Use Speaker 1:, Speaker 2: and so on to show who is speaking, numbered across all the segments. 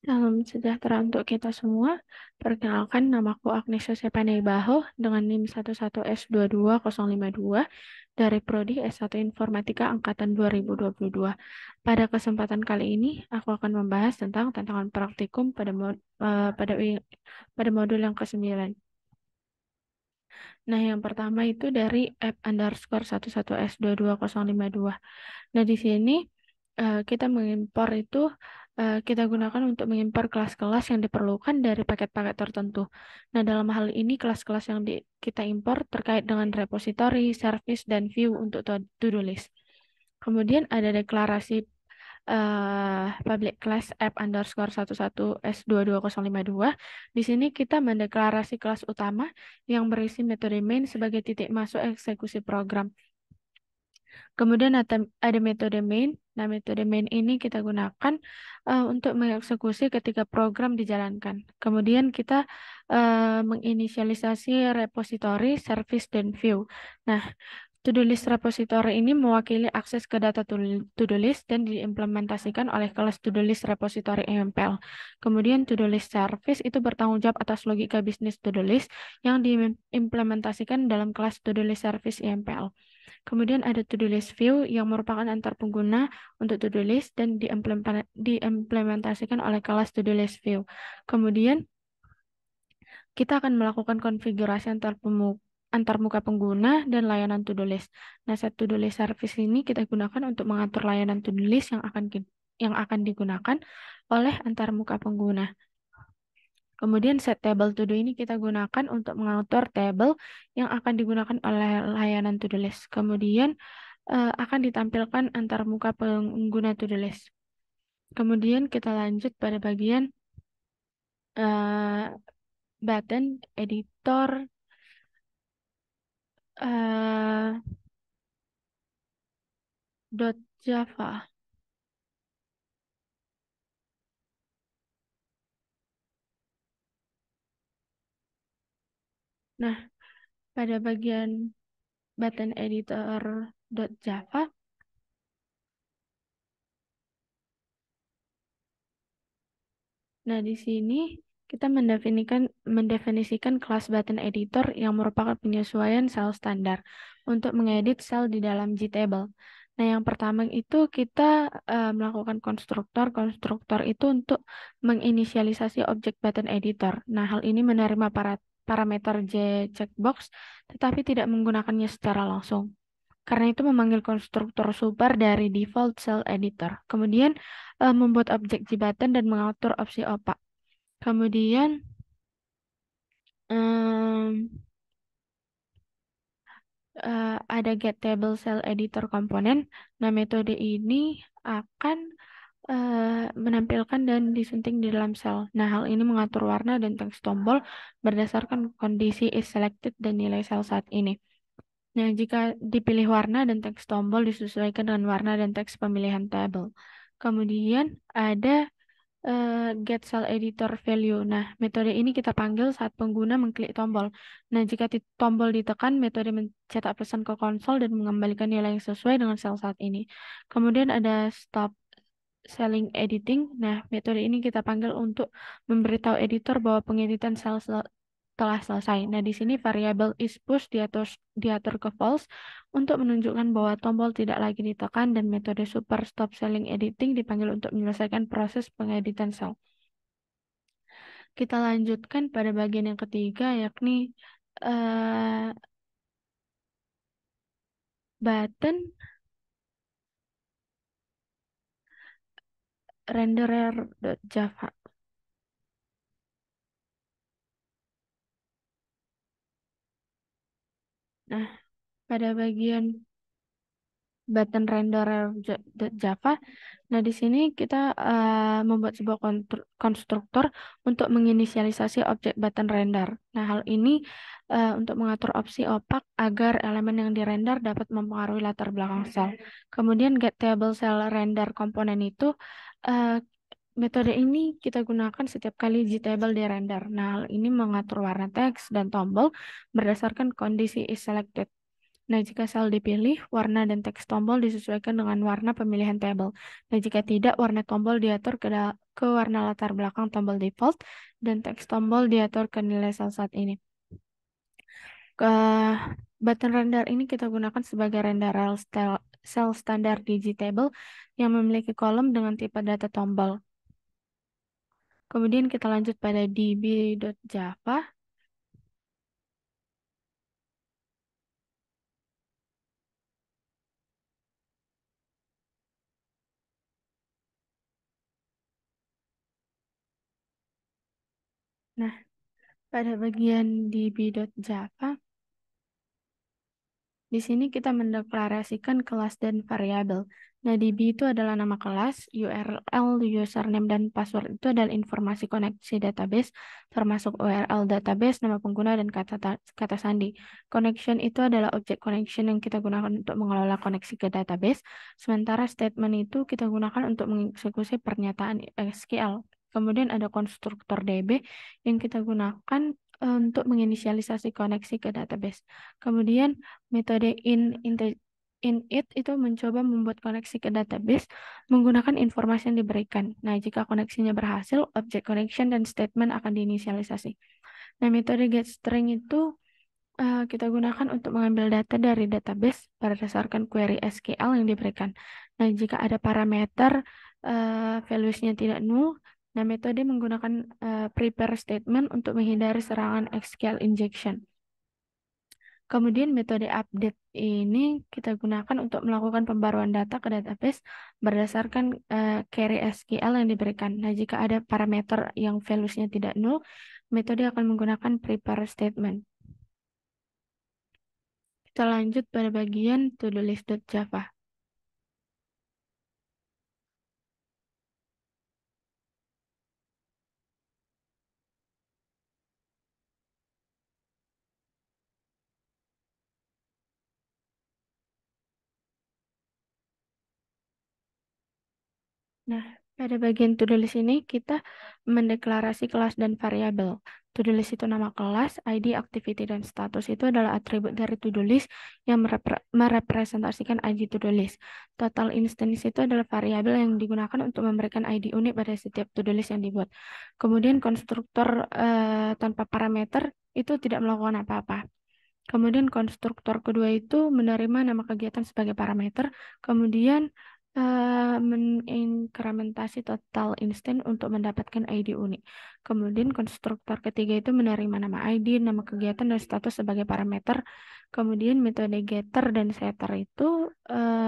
Speaker 1: Salam sejahtera untuk kita semua. Perkenalkan, namaku Agnes Yosepaneibaho dengan NIM 11S22052 dari Prodi S1 Informatika Angkatan 2022. Pada kesempatan kali ini, aku akan membahas tentang tantangan praktikum pada modul yang ke-9. Nah, yang pertama itu dari app_11S22052. Nah, di sini kita mengimpor itu kita gunakan untuk mengimpor kelas-kelas yang diperlukan dari paket-paket tertentu. Nah, dalam hal ini kelas-kelas yang kita impor terkait dengan repository, service, dan view untuk to-do list. Kemudian ada deklarasi public class app_11S22052. Di sini kita mendeklarasi kelas utama yang berisi metode main sebagai titik masuk eksekusi program. Kemudian ada metode main. Nah, metode main ini kita gunakan untuk mengeksekusi ketika program dijalankan. Kemudian kita menginisialisasi repository, service, dan view. Nah, to-do list repository ini mewakili akses ke data to-do list dan diimplementasikan oleh kelas to-do list repository EMPL. Kemudian to-do list service itu bertanggung jawab atas logika bisnis to-do list yang diimplementasikan dalam kelas to-do list service EMPL. Kemudian ada to-do list view yang merupakan antar pengguna untuk to-do list dan diimplementasikan oleh kelas to-do list view. Kemudian kita akan melakukan konfigurasi antar muka pengguna dan layanan to-do list. Nah, set to-do list service ini kita gunakan untuk mengatur layanan to-do list yang akan digunakan oleh antar muka pengguna. Kemudian set table to do ini kita gunakan untuk mengatur table yang akan digunakan oleh layanan to do list. Kemudian akan ditampilkan antar muka pengguna to do list. Kemudian kita lanjut pada bagian button editor .java. Nah, pada bagian button editor .java, nah di sini kita mendefinisikan kelas button editor yang merupakan penyesuaian sel standar untuk mengedit sel di dalam JTable. Nah, yang pertama itu kita melakukan konstruktor. Konstruktor itu untuk menginisialisasi objek button editor. Nah, hal ini menerima parameter checkbox, tetapi tidak menggunakannya secara langsung. Karena itu memanggil konstruktor super dari default cell editor. Kemudian membuat objek JButton dan mengatur opsi opak. Kemudian ada get table cell editor komponen. Nah, metode ini akan menampilkan dan disunting di dalam sel. Nah, hal ini mengatur warna dan teks tombol berdasarkan kondisi is selected dan nilai sel saat ini. Nah, jika dipilih warna dan teks tombol disesuaikan dengan warna dan teks pemilihan tabel. Kemudian ada get cell editor value. Nah, metode ini kita panggil saat pengguna mengklik tombol. Nah, jika tombol ditekan, metode mencetak pesan ke konsol dan mengembalikan nilai yang sesuai dengan sel saat ini. Kemudian ada stop selling editing. Nah, metode ini kita panggil untuk memberitahu editor bahwa pengeditan sel telah selesai. Nah, di sini variabel isPush diatur ke false untuk menunjukkan bahwa tombol tidak lagi ditekan dan metode super stop selling editing dipanggil untuk menyelesaikan proses pengeditan sel. Kita lanjutkan pada bagian yang ketiga, yakni button renderer.java. Nah, pada bagian button renderer.java. Nah, di sini kita membuat sebuah konstruktor untuk menginisialisasi objek button render. Nah, hal ini untuk mengatur opsi opak agar elemen yang dirender dapat mempengaruhi latar belakang sel. Kemudian get table cell render komponen itu metode ini kita gunakan setiap kali JTable dirender. Nah, hal ini mengatur warna teks dan tombol berdasarkan kondisi is selected. Nah, jika sel dipilih, warna dan teks tombol disesuaikan dengan warna pemilihan tabel. Nah, jika tidak, warna tombol diatur ke warna latar belakang tombol default dan teks tombol diatur ke nilai sel saat ini. Ke button render ini kita gunakan sebagai renderer sel standar digitable yang memiliki kolom dengan tipe data tombol. Kemudian kita lanjut pada db.java. Nah, pada bagian db.java, di sini kita mendeklarasikan kelas dan variabel. Nah, DB itu adalah nama kelas, URL, username, dan password itu adalah informasi koneksi database, termasuk URL database, nama pengguna, dan kata sandi. Connection itu adalah objek connection yang kita gunakan untuk mengelola koneksi ke database, sementara statement itu kita gunakan untuk mengeksekusi pernyataan SQL. Kemudian ada konstruktor DB yang kita gunakan untuk menginisialisasi koneksi ke database. Kemudian metode init itu mencoba membuat koneksi ke database menggunakan informasi yang diberikan. Nah, jika koneksinya berhasil, object connection dan statement akan diinisialisasi. Nah, metode getString itu kita gunakan untuk mengambil data dari database berdasarkan query SQL yang diberikan. Nah, jika ada parameter values-nya tidak null, nah metode menggunakan prepare statement untuk menghindari serangan SQL injection. Kemudian metode update ini kita gunakan untuk melakukan pembaruan data ke database berdasarkan query SQL yang diberikan. Nah, jika ada parameter yang values-nya tidak null, metode akan menggunakan prepare statement. Kita lanjut pada bagian to-do list.java. Nah, pada bagian to-do list ini kita mendeklarasi kelas dan variabel. To-do list itu nama kelas, ID, activity, dan status itu adalah atribut dari to-do list yang merepresentasikan ID to-do list. Total instance itu adalah variabel yang digunakan untuk memberikan ID unik pada setiap to-do list yang dibuat. Kemudian konstruktor tanpa parameter itu tidak melakukan apa-apa. Kemudian konstruktor kedua itu menerima nama kegiatan sebagai parameter, kemudian menginkrementasi total instant untuk mendapatkan ID unik. Kemudian konstruktor ketiga itu menerima nama ID, nama kegiatan, dan status sebagai parameter. Kemudian metode getter dan setter itu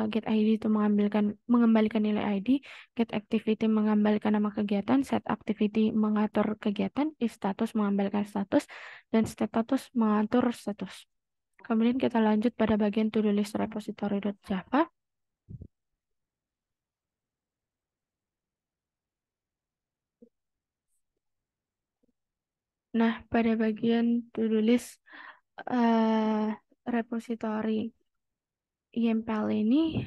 Speaker 1: get ID itu mengembalikan nilai ID, get activity mengembalikan nama kegiatan, set activity mengatur kegiatan, if status mengembalikan status, dan status mengatur status. Kemudian kita lanjut pada bagian to-do list repository.java. Nah, pada bagian to-do list repository YAML ini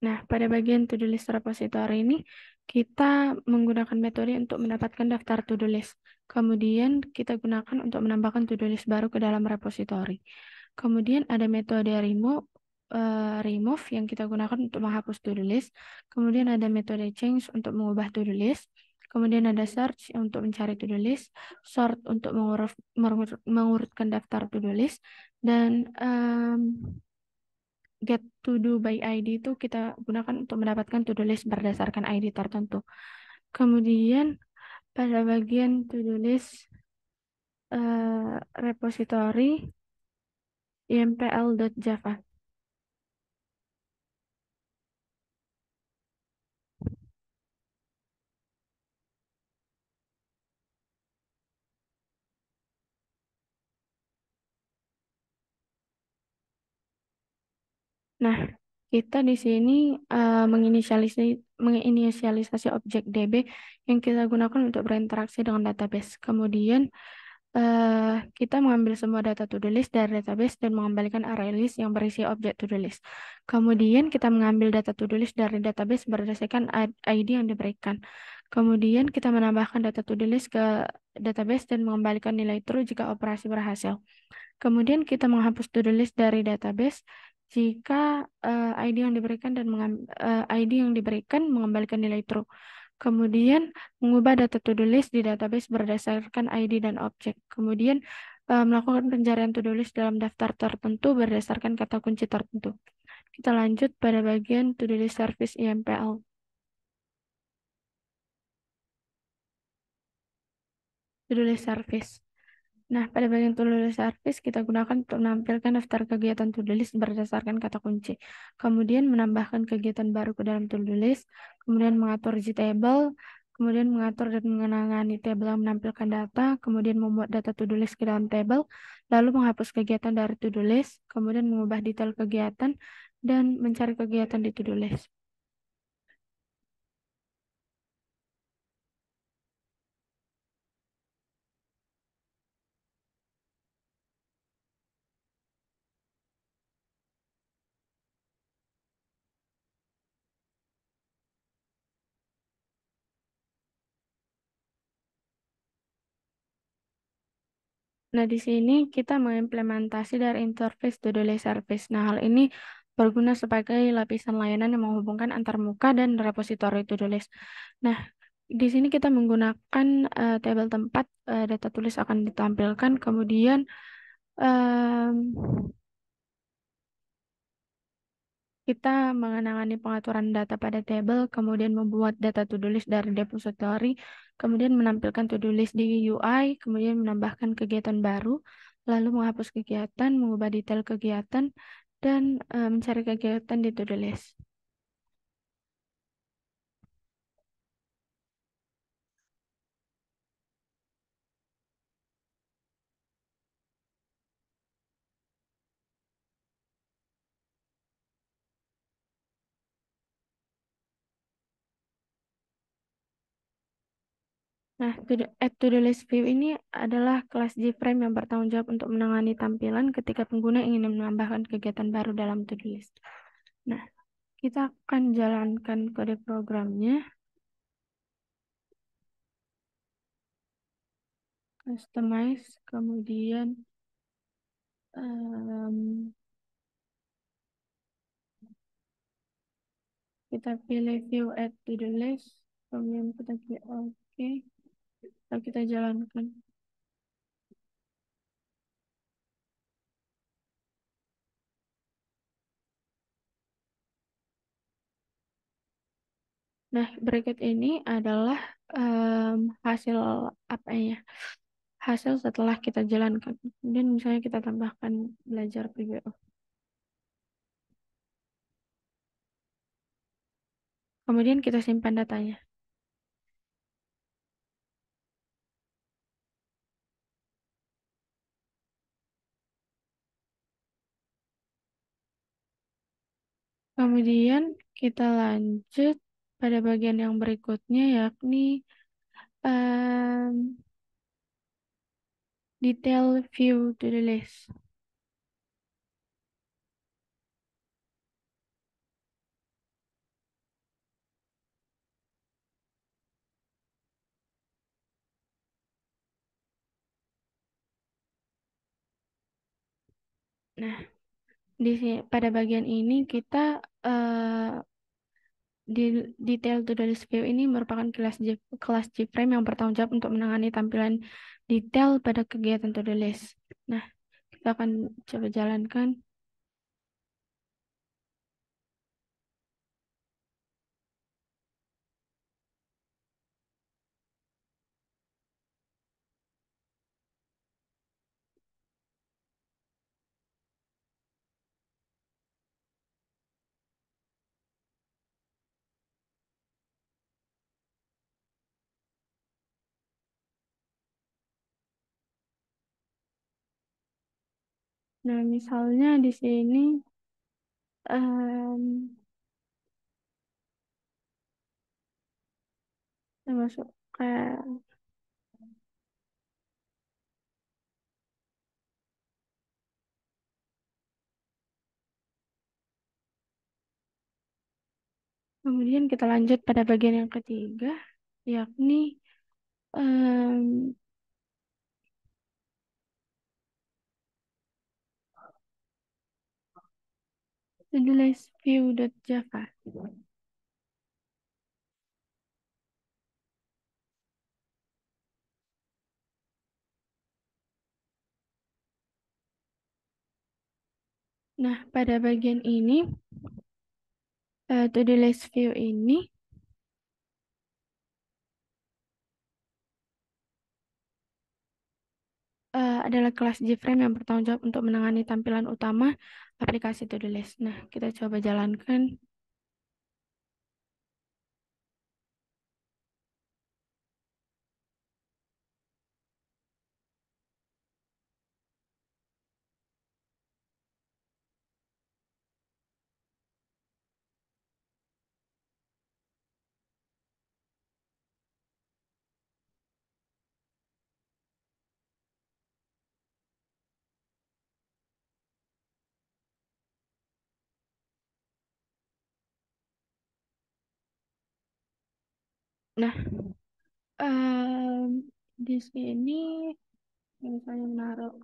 Speaker 1: Nah, pada bagian to-do list repository ini, kita menggunakan metode untuk mendapatkan daftar to-do list. Kemudian kita gunakan untuk menambahkan to-do list baru ke dalam repository. Kemudian ada metode remove yang kita gunakan untuk menghapus to-do list. Kemudian ada metode change untuk mengubah to-do list. Kemudian ada search untuk mencari to-do list, sort untuk mengurutkan daftar to-do list, dan get to do by ID itu kita gunakan untuk mendapatkan to do list berdasarkan ID tertentu. Kemudian pada bagian to do list repository impl.java. Nah, kita di sini menginisialisasi objek DB yang kita gunakan untuk berinteraksi dengan database. Kemudian kita mengambil semua data to-do list dari database dan mengembalikan array list yang berisi objek to-do list. Kemudian kita mengambil data to-do list dari database berdasarkan ID yang diberikan. Kemudian kita menambahkan data to-do list ke database dan mengembalikan nilai true jika operasi berhasil. Kemudian kita menghapus to-do list dari database jika ID yang diberikan ID yang diberikan mengembalikan nilai true. Kemudian mengubah data to-do list di database berdasarkan ID dan objek. Kemudian melakukan pencarian to-do list dalam daftar tertentu berdasarkan kata kunci tertentu. Kita lanjut pada bagian to-do list service IMPL. To-do list service. Nah, pada bagian to-do list service kita gunakan untuk menampilkan daftar kegiatan to-do list berdasarkan kata kunci. Kemudian menambahkan kegiatan baru ke dalam to-do list, kemudian mengatur table, kemudian mengatur dan mengenangani table yang menampilkan data, kemudian membuat data to-do list ke dalam table, lalu menghapus kegiatan dari to-do list, kemudian mengubah detail kegiatan, dan mencari kegiatan di to-do list. Nah, di sini kita mengimplementasi dari interface to-do list service. Nah, hal ini berguna sebagai lapisan layanan yang menghubungkan antar muka dan repositori to-do list. Nah, di sini kita menggunakan tabel tempat data tulis akan ditampilkan, kemudian em, kita mengenangani pengaturan data pada tabel, kemudian membuat data to-do list dari depository, kemudian menampilkan to-do list di UI, kemudian menambahkan kegiatan baru, lalu menghapus kegiatan, mengubah detail kegiatan, dan mencari kegiatan di to-do list. Nah, add to-do list view ini adalah kelas JFrame yang bertanggung jawab untuk menangani tampilan ketika pengguna ingin menambahkan kegiatan baru dalam to-do list. Nah, kita akan jalankan kode programnya, customize, kemudian em, kita pilih view add to-do list, kemudian kita pilih OK, lalu kita jalankan. Nah, berikut ini adalah hasil apa ya? Hasil setelah kita jalankan. Kemudian misalnya kita tambahkan belajar PBO. Kemudian kita simpan datanya. Kemudian kita lanjut pada bagian yang berikutnya yakni em, detail view to the list. Nah, pada bagian ini kita di detail to the list view ini merupakan kelas JFrame yang bertanggung jawab untuk menangani tampilan detail pada kegiatan to the list. Nah, kita akan coba jalankan. Nah, misalnya di sini em, termasuk kayak Kemudian kita lanjut pada bagian yang ketiga, yakni em, to-do list view.java. Nah, pada bagian ini, to-do list view ini adalah kelas JFrame yang bertanggung jawab untuk menangani tampilan utama aplikasi to-do list. Nah, kita coba jalankan. Nah, em, di sini misalnya menaruh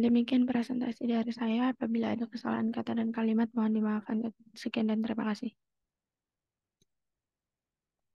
Speaker 1: demikian presentasi dari saya. Apabila ada kesalahan kata dan kalimat, mohon dimaafkan. Sekian dan terima kasih.